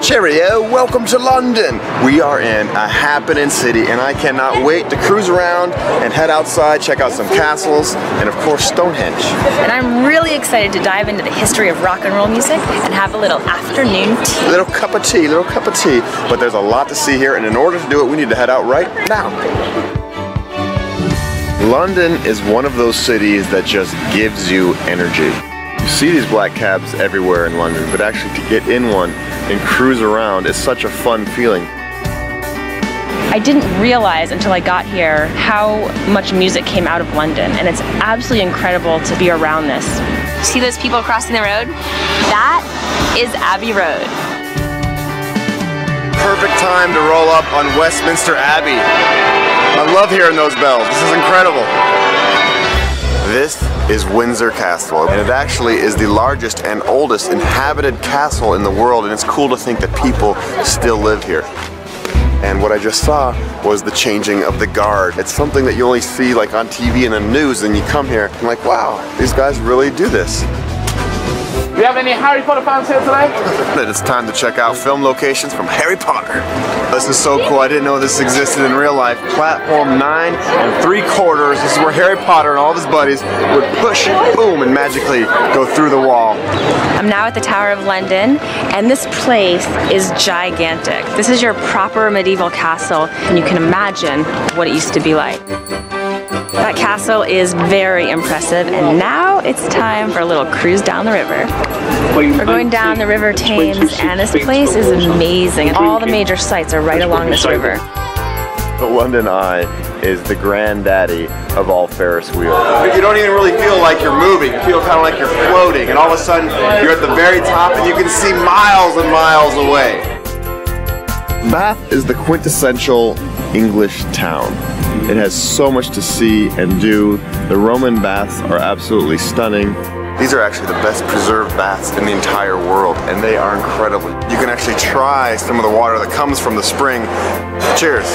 Cheerio, welcome to London. We are in a happening city and I cannot wait to cruise around and head outside, check out some castles, and of course Stonehenge. And I'm really excited to dive into the history of rock and roll music and have a little afternoon tea. Little cup of tea. But there's a lot to see here, and in order to do it, we need to head out right now. London is one of those cities that just gives you energy. You see these black cabs everywhere in London, but actually to get in one and cruise around is such a fun feeling. I didn't realize until I got here how much music came out of London, and it's absolutely incredible to be around this. See those people crossing the road? That is Abbey Road. Perfect time to roll up on Westminster Abbey. I love hearing those bells. This is incredible. This is Windsor Castle, and it actually is the largest and oldest inhabited castle in the world, and it's cool to think that people still live here. And what I just saw was the changing of the guard. It's something that you only see like on TV and the news, and you come here and like, wow, these guys really do this. Do you have any Harry Potter fans here today? It's time to check out film locations from Harry Potter. This is so cool. I didn't know this existed in real life. Platform 9 3/4. This is where Harry Potter and all of his buddies would push, boom, and magically go through the wall. I'm now at the Tower of London, and this place is gigantic. This is your proper medieval castle, and you can imagine what it used to be like. That castle is very impressive, and now it's time for a little cruise down the river. We're going down the River Thames, and this place is amazing. All the major sites are right along this river. The London Eye is the granddaddy of all Ferris wheels. You don't even really feel like you're moving. You feel kind of like you're floating, and all of a sudden you're at the very top and you can see miles and miles away. Bath is the quintessential English town. It has so much to see and do. The Roman baths are absolutely stunning. These are actually the best preserved baths in the entire world, and they are incredible. You can actually try some of the water that comes from the spring. Cheers.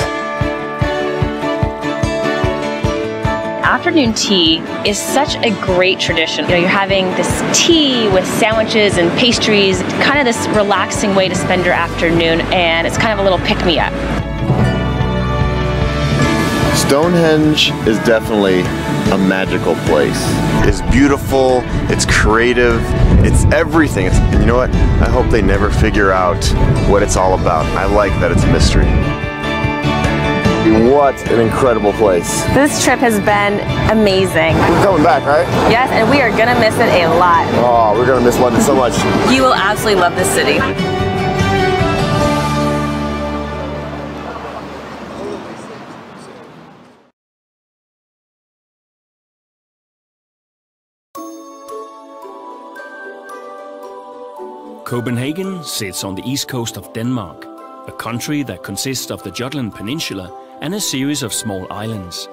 Afternoon tea is such a great tradition. You know, you're having this tea with sandwiches and pastries, kind of this relaxing way to spend your afternoon, and it's kind of a little pick-me-up. Stonehenge is definitely a magical place. It's beautiful, it's creative, it's everything. And you know what? I hope they never figure out what it's all about. I like that it's a mystery. What an incredible place. This trip has been amazing. We're coming back, right? Yes, and we are gonna miss it a lot. Oh, we're gonna miss London so much. You will absolutely love this city. Copenhagen sits on the east coast of Denmark, a country that consists of the Jutland Peninsula and a series of small islands.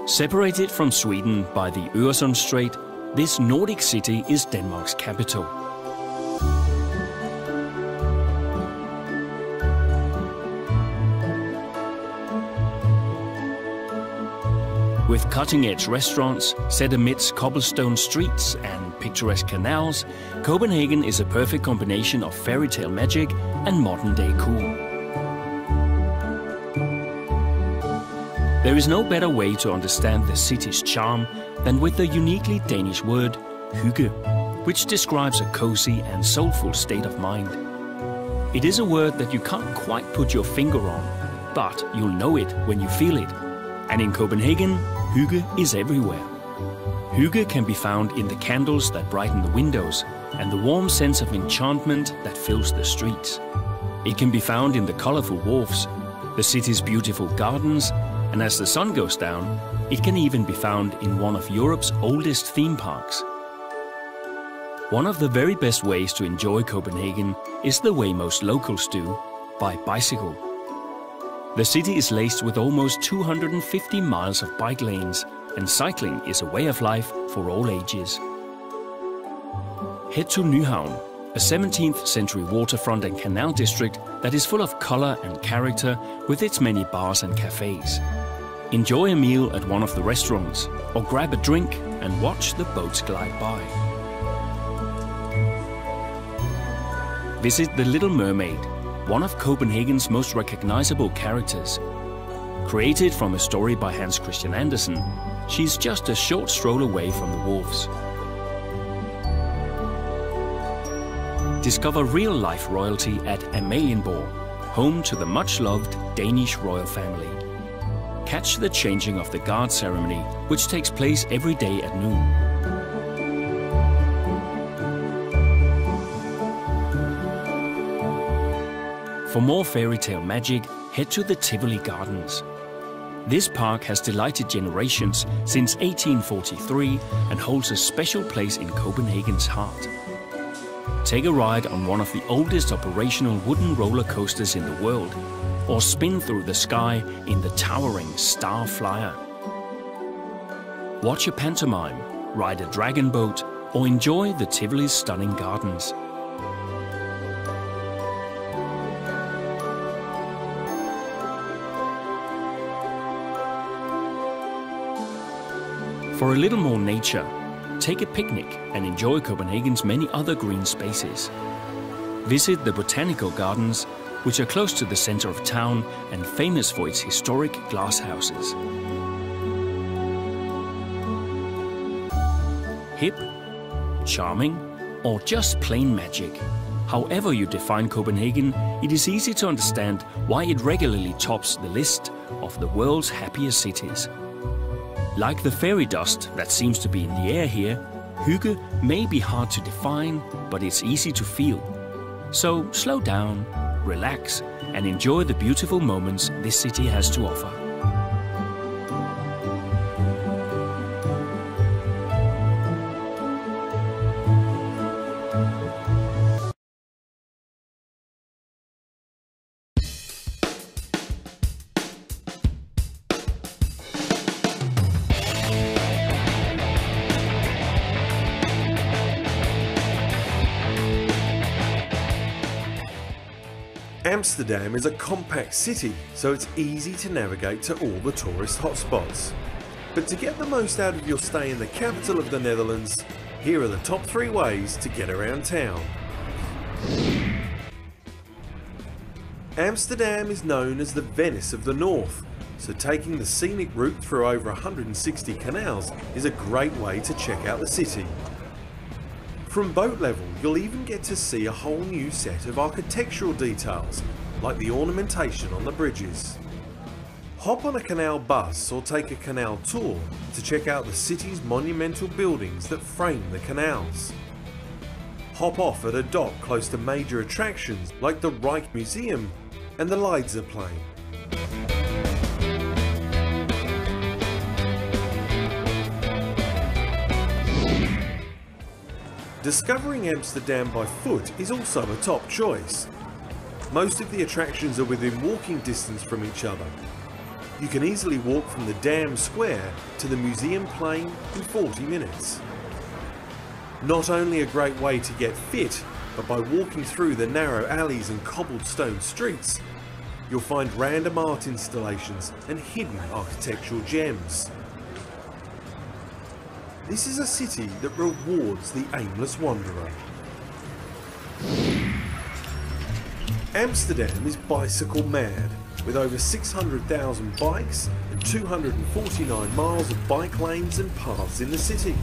Separated from Sweden by the Øresund Strait, this Nordic city is Denmark's capital. With cutting-edge restaurants set amidst cobblestone streets and picturesque canals, Copenhagen is a perfect combination of fairy tale magic and modern-day cool. There is no better way to understand the city's charm than with the uniquely Danish word hygge, which describes a cozy and soulful state of mind. It is a word that you can't quite put your finger on, but you'll know it when you feel it. And in Copenhagen, hygge is everywhere. Hygge can be found in the candles that brighten the windows and the warm sense of enchantment that fills the streets. It can be found in the colorful wharfs, the city's beautiful gardens, and as the sun goes down, it can even be found in one of Europe's oldest theme parks. One of the very best ways to enjoy Copenhagen is the way most locals do, by bicycle. The city is laced with almost 250 miles of bike lanes, and cycling is a way of life for all ages. Head to Nyhavn, a 17th century waterfront and canal district that is full of color and character with its many bars and cafes. Enjoy a meal at one of the restaurants, or grab a drink and watch the boats glide by. Visit the Little Mermaid, one of Copenhagen's most recognizable characters. Created from a story by Hans Christian Andersen, she's just a short stroll away from the wharves. Discover real-life royalty at Amalienborg, home to the much-loved Danish royal family. Catch the changing of the guard ceremony, which takes place every day at noon. For more fairy tale magic, head to the Tivoli Gardens. This park has delighted generations since 1843 and holds a special place in Copenhagen's heart. Take a ride on one of the oldest operational wooden roller coasters in the world, or spin through the sky in the towering Star Flyer. Watch a pantomime, ride a dragon boat, or enjoy the Tivoli's stunning gardens. For a little more nature, take a picnic and enjoy Copenhagen's many other green spaces. Visit the Botanical Gardens, which are close to the center of town and famous for its historic glass houses. Hip, charming, or just plain magic. However you define Copenhagen, it is easy to understand why it regularly tops the list of the world's happiest cities. Like the fairy dust that seems to be in the air here, hygge may be hard to define, but it's easy to feel. So slow down, relax, and enjoy the beautiful moments this city has to offer. Amsterdam is a compact city, so it's easy to navigate to all the tourist hotspots. But to get the most out of your stay in the capital of the Netherlands, here are the top 3 ways to get around town. Amsterdam is known as the Venice of the North, so taking the scenic route through over 160 canals is a great way to check out the city. From boat level, you'll even get to see a whole new set of architectural details, like the ornamentation on the bridges. Hop on a canal bus or take a canal tour to check out the city's monumental buildings that frame the canals. Hop off at a dock close to major attractions like the Rijksmuseum and the Leidseplein. Discovering Amsterdam by foot is also a top choice. Most of the attractions are within walking distance from each other. You can easily walk from the Dam Square to the Museumplein in 40 minutes. Not only a great way to get fit, but by walking through the narrow alleys and cobblestone streets, you'll find random art installations and hidden architectural gems. This is a city that rewards the aimless wanderer. Amsterdam is bicycle mad, with over 600,000 bikes and 249 miles of bike lanes and paths in the city.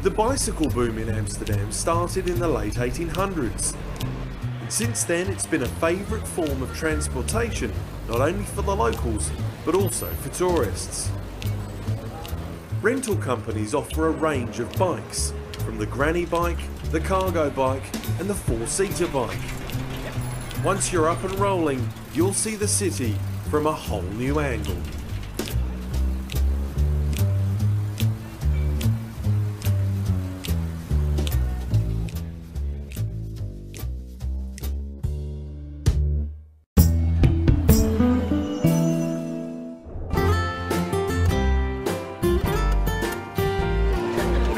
The bicycle boom in Amsterdam started in the late 1800s, and since then it's been a favourite form of transportation, not only for the locals, but also for tourists. Rental companies offer a range of bikes, from the granny bike, the cargo bike, and the 4-seater bike. Once you're up and rolling, you'll see the city from a whole new angle.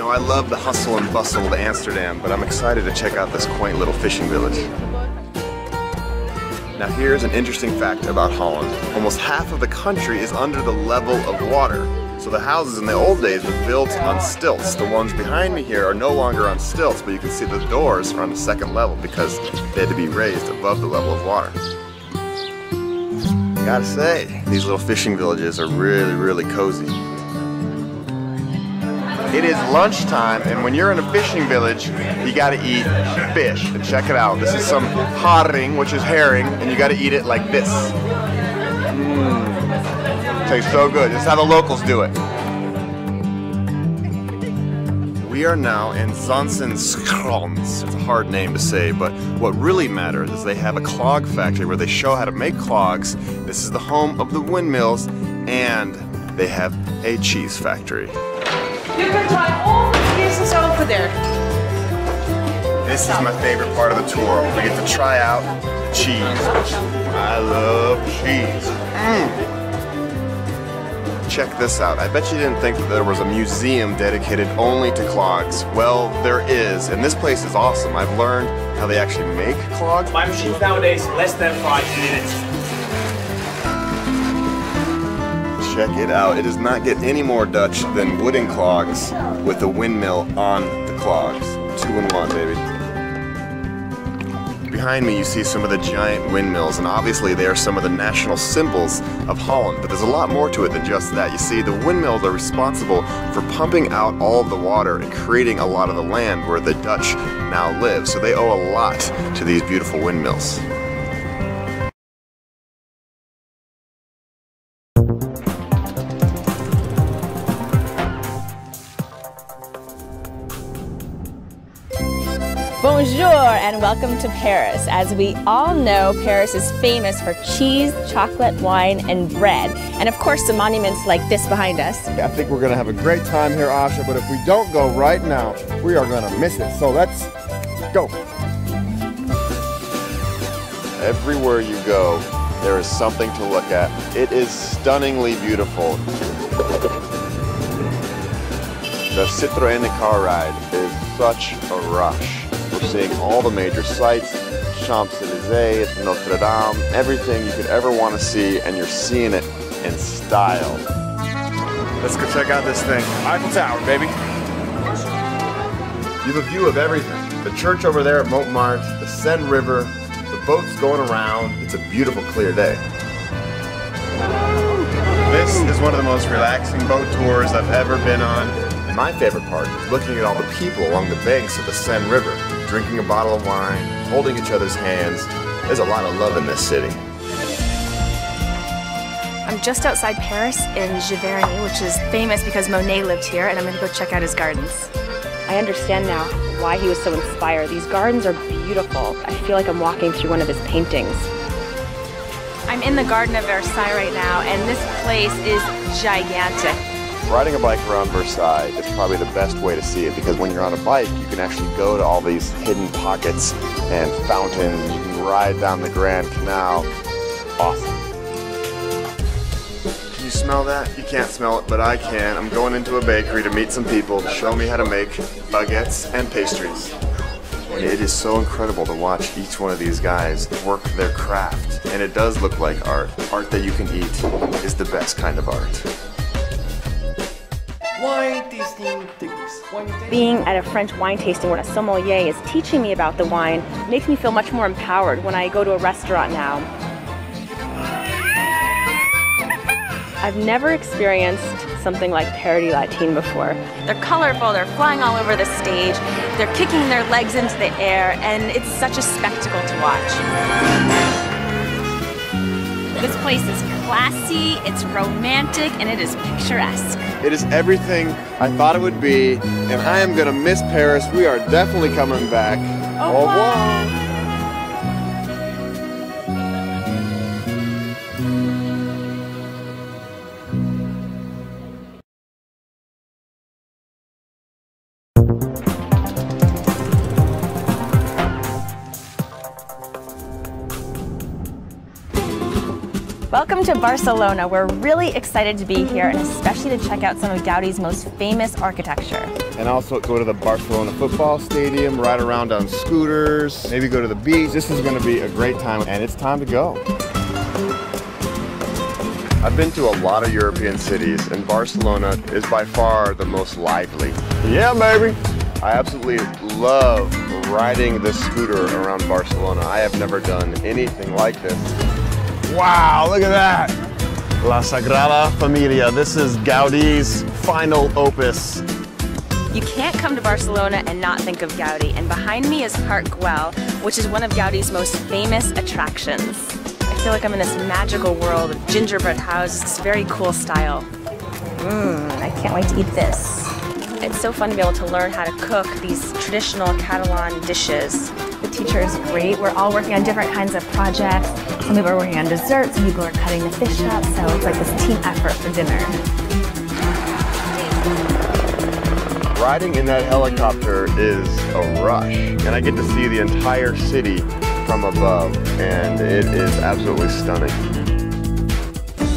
I love the hustle and bustle of Amsterdam, but I'm excited to check out this quaint little fishing village. Now here's an interesting fact about Holland. Almost half of the country is under the level of water. So the houses in the old days were built on stilts. The ones behind me here are no longer on stilts, but you can see the doors are on the second level because they had to be raised above the level of water. Gotta say, these little fishing villages are really, really cozy. It is lunchtime, and when you're in a fishing village, you gotta eat fish. And check it out. This is some haring, which is herring, and you gotta eat it like this. Tastes so good. This is how the locals do it. We are now in Zandsens. It's a hard name to say, but what really matters is they have a clog factory where they show how to make clogs. This is the home of the windmills, and they have a cheese factory. You can try all the cheeses over there. This is my favorite part of the tour. We get to try out cheese. I love cheese. Check this out. I bet you didn't think that there was a museum dedicated only to clogs. Well, there is, and this place is awesome. I've learned how they actually make clogs. My machines nowadays, less than 5 minutes. Check it out. It does not get any more Dutch than wooden clogs with a windmill on the clogs. 2-in-1, baby. Behind me you see some of the giant windmills, and obviously they are some of the national symbols of Holland, but there's a lot more to it than just that. You see, the windmills are responsible for pumping out all of the water and creating a lot of the land where the Dutch now live, so they owe a lot to these beautiful windmills. Bonjour and welcome to Paris. As we all know, Paris is famous for cheese, chocolate, wine, and bread. And of course, the monuments like this behind us. I think we're gonna have a great time here, Asha, but if we don't go right now, we are gonna miss it. So let's go. Everywhere you go, there is something to look at. It is stunningly beautiful. The Citroën car ride is such a rush. We're seeing all the major sites, Champs-Élysées, Notre Dame, everything you could ever want to see, and you're seeing it in style. Let's go check out this thing. Eiffel Tower, baby. You have a view of everything. The church over there at Montmartre, the Seine River, the boats going around. It's a beautiful, clear day. This is one of the most relaxing boat tours I've ever been on. And my favorite part is looking at all the people along the banks of the Seine River, drinking a bottle of wine, holding each other's hands. There's a lot of love in this city. I'm just outside Paris in Giverny, which is famous because Monet lived here, and I'm going to go check out his gardens. I understand now why he was so inspired. These gardens are beautiful. I feel like I'm walking through one of his paintings. I'm in the Garden of Versailles right now, and this place is gigantic. Riding a bike around Versailles is probably the best way to see it, because when you're on a bike, you can actually go to all these hidden pockets and fountains. You can ride down the Grand Canal. Awesome. Can you smell that? You can't smell it, but I can. I'm going into a bakery to meet some people to show me how to make baguettes and pastries. And it is so incredible to watch each one of these guys work their craft. And it does look like art. Art that you can eat is the best kind of art. Wine tasting tips. Being at a French wine tasting where a sommelier is teaching me about the wine makes me feel much more empowered when I go to a restaurant now. I've never experienced something like Paradis Latine before. They're colorful, they're flying all over the stage, they're kicking their legs into the air, and it's such a spectacle to watch. This place is classy, it's romantic, and it is picturesque. It is everything I thought it would be, and I am gonna miss Paris. We are definitely coming back. Au revoir. Welcome to Barcelona. We're really excited to be here, and especially to check out some of Gaudi's most famous architecture. And also go to the Barcelona football stadium, ride around on scooters, maybe go to the beach. This is going to be a great time, and it's time to go. I've been to a lot of European cities, and Barcelona is by far the most lively. Yeah, baby! I absolutely love riding this scooter around Barcelona. I have never done anything like this. Wow, look at that! La Sagrada Familia. This is Gaudi's final opus. You can't come to Barcelona and not think of Gaudi, and behind me is Park Güell, which is one of Gaudi's most famous attractions. I feel like I'm in this magical world of gingerbread houses, this very cool style. I can't wait to eat this. It's so fun to be able to learn how to cook these traditional Catalan dishes. The teacher is great. We're all working on different kinds of projects. Some people are working on desserts, some people are cutting the fish up, so it's like this team effort for dinner. Riding in that helicopter is a rush, and I get to see the entire city from above, and it is absolutely stunning.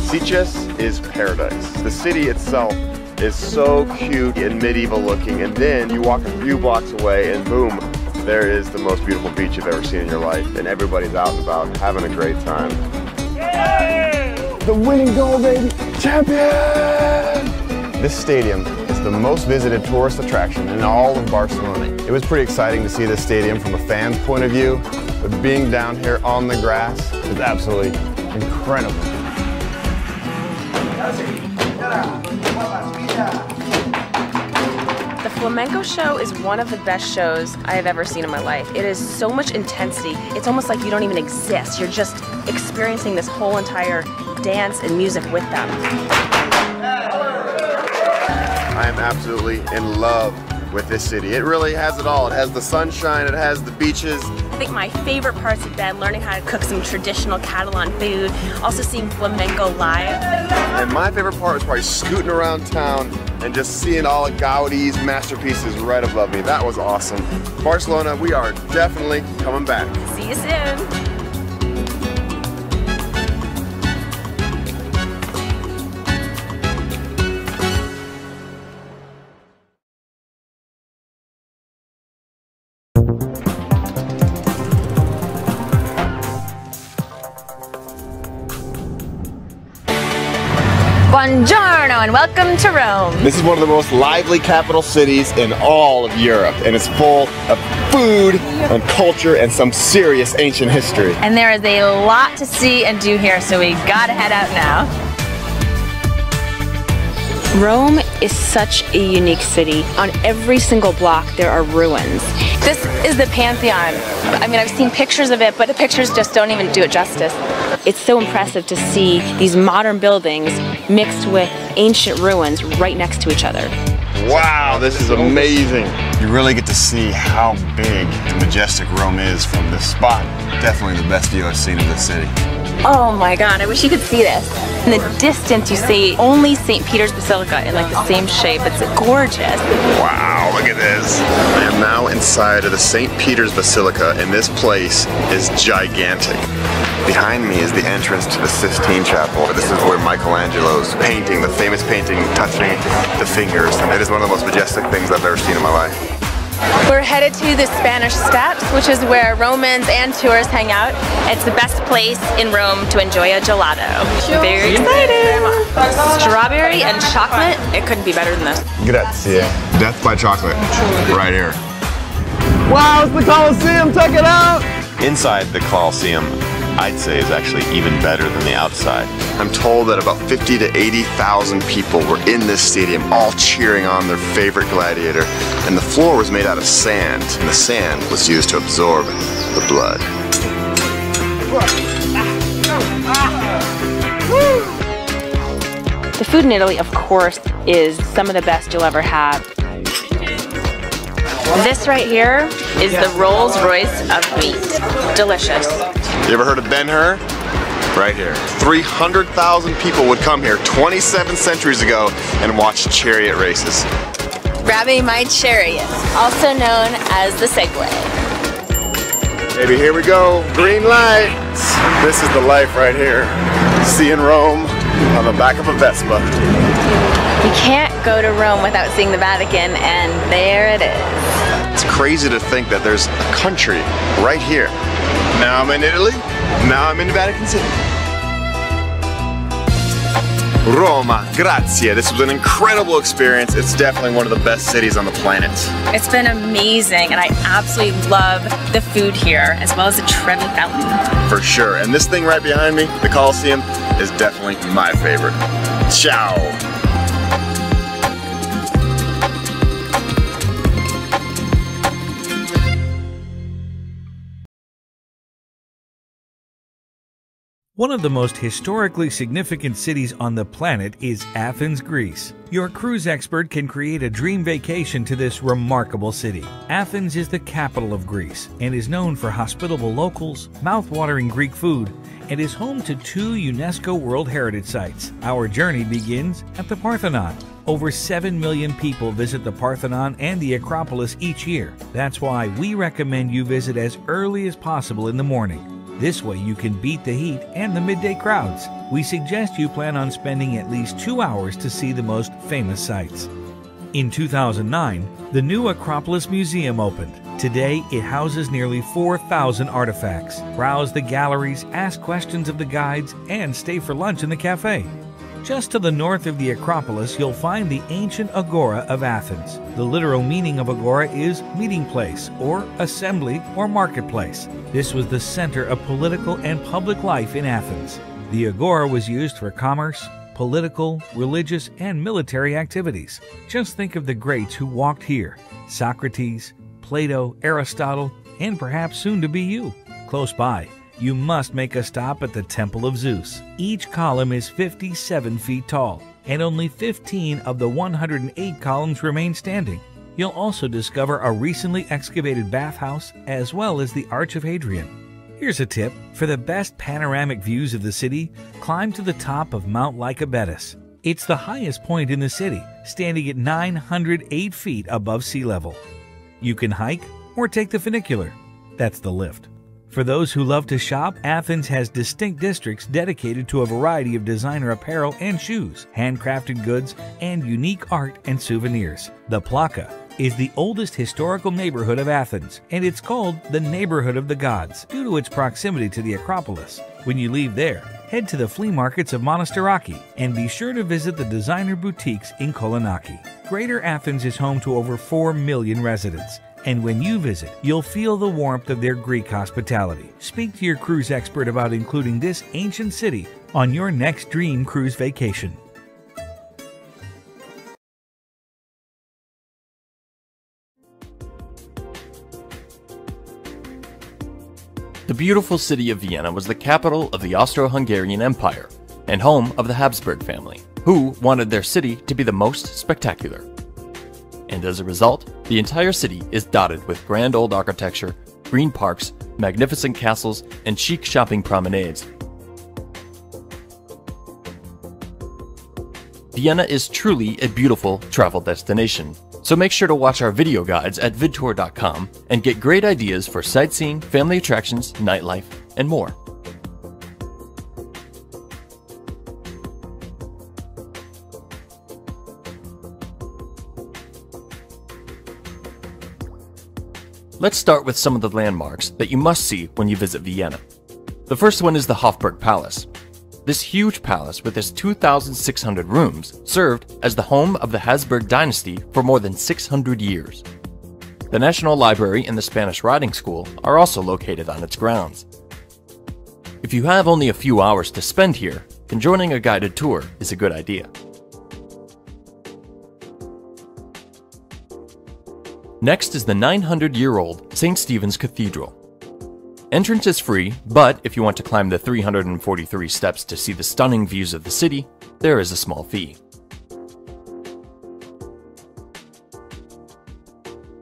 Sitges is paradise. The city itself is so cute and medieval looking, and then you walk a few blocks away and boom, there is the most beautiful beach you've ever seen in your life, and everybody's out and about having a great time. Yay! The winning goal, baby! Champion! This stadium is the most visited tourist attraction in all of Barcelona. It was pretty exciting to see this stadium from a fan's point of view, but being down here on the grass is absolutely incredible. The flamenco show is one of the best shows I have ever seen in my life. It is so much intensity. It's almost like you don't even exist. You're just experiencing this whole entire dance and music with them. I am absolutely in love with this city. It really has it all. It has the sunshine, it has the beaches. I think my favorite parts have been learning how to cook some traditional Catalan food, also seeing flamenco live. And my favorite part was probably scooting around town and just seeing all of Gaudi's masterpieces right above me. That was awesome. Barcelona, we are definitely coming back. See you soon. Buongiorno and welcome to Rome. This is one of the most lively capital cities in all of Europe, and it's full of food and culture and some serious ancient history. And there is a lot to see and do here, so we gotta head out now. Rome is such a unique city. On every single block there are ruins. This is the Pantheon. I mean, I've seen pictures of it, but the pictures just don't even do it justice. It's so impressive to see these modern buildings mixed with ancient ruins right next to each other. Wow, this is amazing. You really get to see how big and majestic Rome is from this spot. Definitely the best view I've seen of this city. Oh my God, I wish you could see this. In the distance you see only St. Peter's Basilica in like the same shape. It's gorgeous. Wow, look at this. I am now inside of the St. Peter's Basilica, and this place is gigantic. Behind me is the entrance to the Sistine Chapel. This is where Michelangelo's painting, the famous painting, Touching the Fingers, and it is one of the most majestic things I've ever seen in my life. We're headed to the Spanish Steps, which is where Romans and tourists hang out. It's the best place in Rome to enjoy a gelato. Very excited! Strawberry and chocolate, it couldn't be better than this. Grazie. Death by chocolate, right here. Wow, it's the Colosseum, check it out! Inside the Colosseum, I'd say is actually even better than the outside. I'm told that about 50 to 80,000 people were in this stadium, all cheering on their favorite gladiator. And the floor was made out of sand, and the sand was used to absorb the blood. The food in Italy, of course, is some of the best you'll ever have. This right here is the Rolls Royce of meat. Delicious. You ever heard of Ben-Hur? Right here. 300,000 people would come here 27 centuries ago and watch chariot races. Grabbing my chariot, also known as the Segway. Baby, here we go. Green lights. This is the life right here. Seeing Rome on the back of a Vespa. You can't go to Rome without seeing the Vatican, and there it is. It's crazy to think that there's a country right here. Now I'm in Italy, now I'm in Vatican City. Roma, grazie. This was an incredible experience. It's definitely one of the best cities on the planet. It's been amazing, and I absolutely love the food here, as well as the Trevi Fountain. For sure. And this thing right behind me, the Colosseum, is definitely my favorite. Ciao. One of the most historically significant cities on the planet is Athens, Greece. Your cruise expert can create a dream vacation to this remarkable city. Athens is the capital of Greece and is known for hospitable locals, mouth-watering Greek food, and is home to 2 UNESCO World Heritage Sites. Our journey begins at the Parthenon. Over 7 million people visit the Parthenon and the Acropolis each year. That's why we recommend you visit as early as possible in the morning. This way you can beat the heat and the midday crowds. We suggest you plan on spending at least 2 hours to see the most famous sites. In 2009, the new Acropolis Museum opened. Today, it houses nearly 4,000 artifacts. Browse the galleries, ask questions of the guides, and stay for lunch in the cafe. Just to the north of the Acropolis, you'll find the ancient Agora of Athens. The literal meaning of Agora is meeting place, or assembly, or marketplace. This was the center of political and public life in Athens. The Agora was used for commerce, political, religious, and military activities. Just think of the greats who walked here: Socrates, Plato, Aristotle, and perhaps soon to be you. Close by, you must make a stop at the Temple of Zeus. Each column is 57 feet tall, and only 15 of the 108 columns remain standing. You'll also discover a recently excavated bathhouse as well as the Arch of Hadrian. Here's a tip: for the best panoramic views of the city, climb to the top of Mount Lycabettus. It's the highest point in the city, standing at 908 feet above sea level. You can hike or take the funicular. That's the lift. For those who love to shop, Athens has distinct districts dedicated to a variety of designer apparel and shoes, handcrafted goods, and unique art and souvenirs. The Plaka is the oldest historical neighborhood of Athens, and it's called the Neighborhood of the Gods due to its proximity to the Acropolis. When you leave there, head to the flea markets of Monastiraki and be sure to visit the designer boutiques in Kolonaki. Greater Athens is home to over 4 million residents. And when you visit, you'll feel the warmth of their Greek hospitality. Speak to your cruise expert about including this ancient city on your next dream cruise vacation. The beautiful city of Vienna was the capital of the Austro-Hungarian Empire and home of the Habsburg family, who wanted their city to be the most spectacular. And as a result, the entire city is dotted with grand old architecture, green parks, magnificent castles, and chic shopping promenades. Vienna is truly a beautiful travel destination, so make sure to watch our video guides at vidtour.com and get great ideas for sightseeing, family attractions, nightlife, and more. Let's start with some of the landmarks that you must see when you visit Vienna. The first one is the Hofburg Palace. This huge palace with its 2,600 rooms served as the home of the Habsburg dynasty for more than 600 years. The National Library and the Spanish Riding School are also located on its grounds. If you have only a few hours to spend here, then joining a guided tour is a good idea. Next is the 900-year-old St. Stephen's Cathedral. Entrance is free, but if you want to climb the 343 steps to see the stunning views of the city, there is a small fee.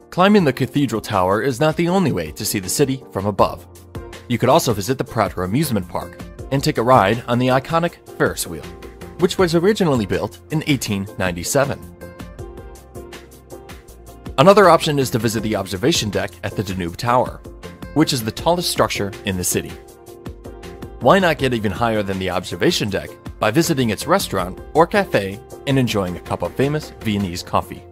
Climbing the cathedral tower is not the only way to see the city from above. You could also visit the Prater Amusement Park and take a ride on the iconic Ferris wheel, which was originally built in 1897. Another option is to visit the observation deck at the Danube Tower, which is the tallest structure in the city. Why not get even higher than the observation deck by visiting its restaurant or cafe and enjoying a cup of famous Viennese coffee?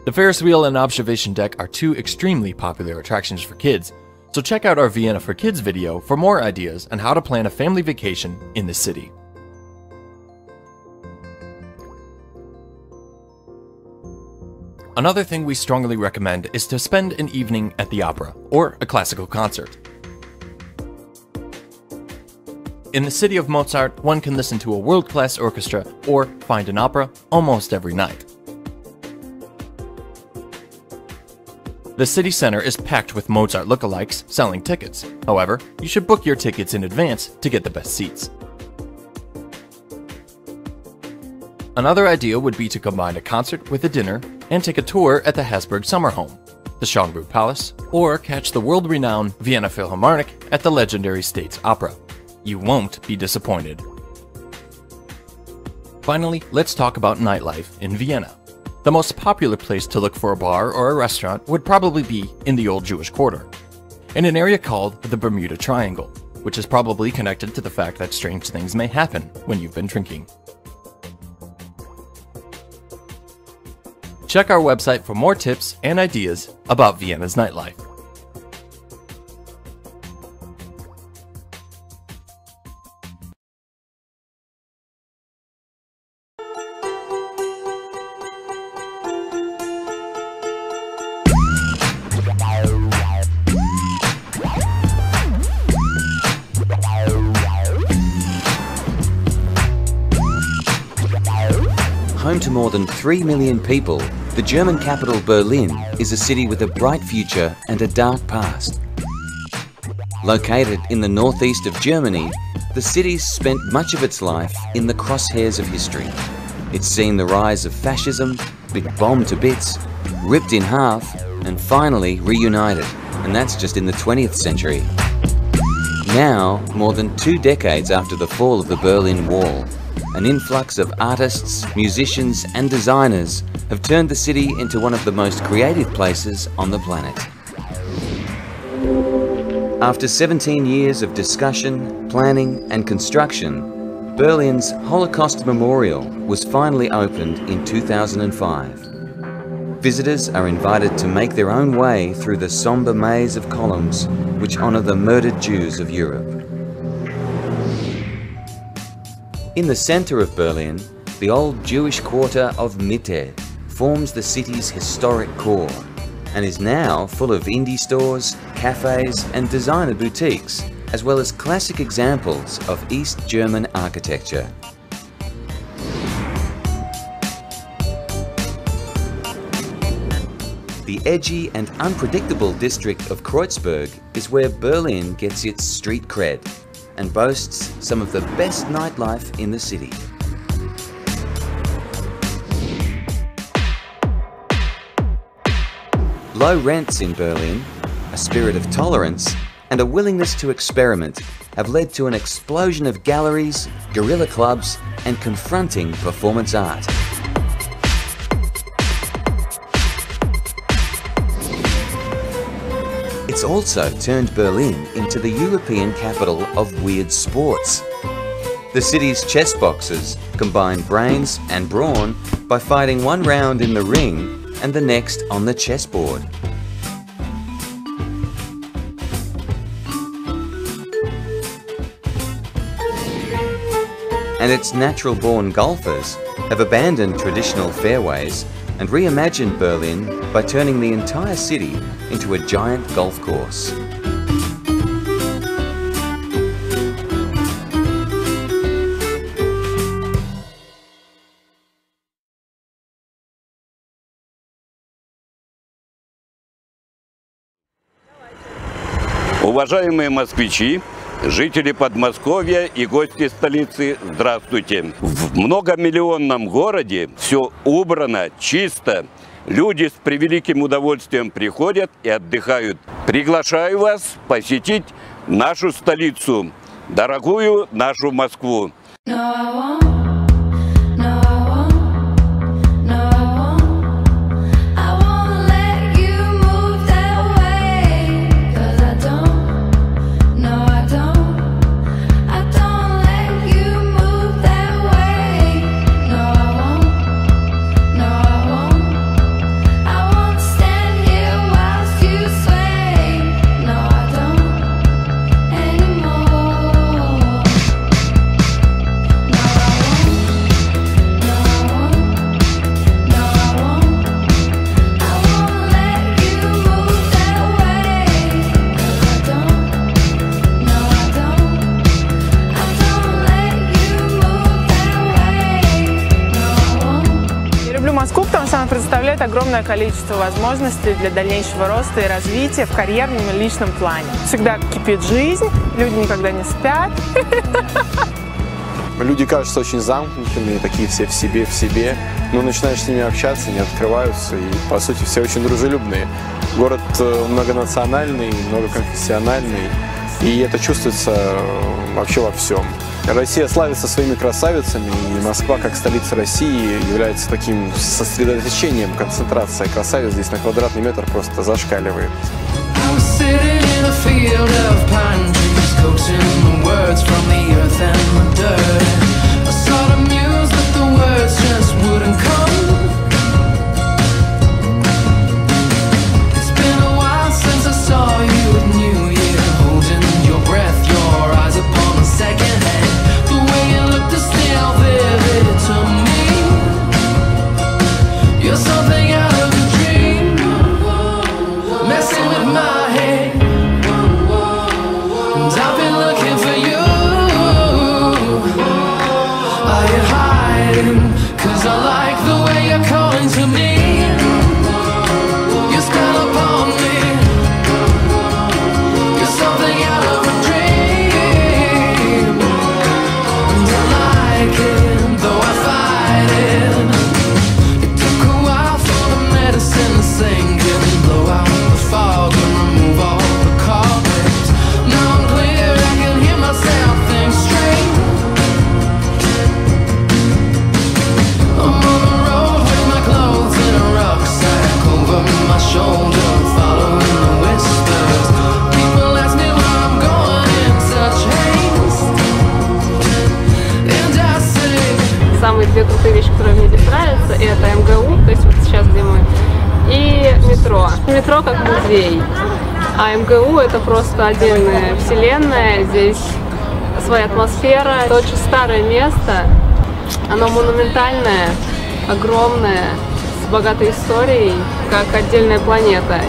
The Ferris wheel and observation deck are two extremely popular attractions for kids, So check out our Vienna for Kids video for more ideas on how to plan a family vacation in the city. Another thing we strongly recommend is to spend an evening at the opera or a classical concert. In the city of Mozart, one can listen to a world-class orchestra or find an opera almost every night. The city center is packed with Mozart lookalikes selling tickets. However, you should book your tickets in advance to get the best seats. Another idea would be to combine a concert with a dinner and take a tour at the Habsburg Summer Home, the Schönbrunn Palace, or catch the world-renowned Vienna Philharmonic at the legendary States Opera. You won't be disappointed. Finally, let's talk about nightlife in Vienna. The most popular place to look for a bar or a restaurant would probably be in the Old Jewish Quarter, in an area called the Bermuda Triangle, which is probably connected to the fact that strange things may happen when you've been drinking. Check our website for more tips and ideas about Vienna's nightlife. Home to more than 3 million people, the German capital Berlin is a city with a bright future and a dark past. Located in the northeast of Germany, the city's spent much of its life in the crosshairs of history. It's seen the rise of fascism, been bombed to bits, ripped in half, and finally reunited, and that's just in the 20th century. Now, more than 2 decades after the fall of the Berlin Wall, an influx of artists, musicians and designers have turned the city into one of the most creative places on the planet. After 17 years of discussion, planning and construction, Berlin's Holocaust Memorial was finally opened in 2005. Visitors are invited to make their own way through the somber maze of columns which honor the murdered Jews of Europe. In the center of Berlin, the old Jewish quarter of Mitte forms the city's historic core and is now full of indie stores, cafes and designer boutiques, as well as classic examples of East German architecture. The edgy and unpredictable district of Kreuzberg is where Berlin gets its street cred and boasts some of the best nightlife in the city. Low rents in Berlin, a spirit of tolerance, and a willingness to experiment have led to an explosion of galleries, guerrilla clubs, and confronting performance art. It's also turned Berlin into the European capital of weird sports. The city's chess boxers combine brains and brawn by fighting one round in the ring and the next on the chessboard. And its natural-born golfers have abandoned traditional fairways and reimagined Berlin by turning the entire city into a giant golf course. Уважаемые москвичи, жители Подмосковья и гости столицы, здравствуйте! В многомиллионном городе все убрано, чисто. Люди с превеликим удовольствием приходят и отдыхают. Приглашаю вас посетить нашу столицу, дорогую нашу Москву. I won't stand here whilst you sway. No, I don't. предоставляет огромное количество возможностей для дальнейшего роста и развития в карьерном и личном плане. Всегда кипит жизнь, люди никогда не спят. Люди кажутся очень замкнутыми, такие все в себе, но начинаешь с ними общаться, они открываются, и по сути все очень дружелюбные. Город многонациональный, многоконфессиональный, и это чувствуется вообще во всем. Россия славится своими красавицами, и Москва, как столица России, является таким сосредоточением, концентрация красавиц здесь на квадратный метр просто зашкаливает. Самые две крутые вещи, которые мне здесь нравятся, это МГУ, то есть вот сейчас где мы, и метро. Метро как музей, а МГУ это просто отдельная вселенная, здесь своя атмосфера. Это очень старое место, оно монументальное, огромное, с богатой историей, как отдельная планета.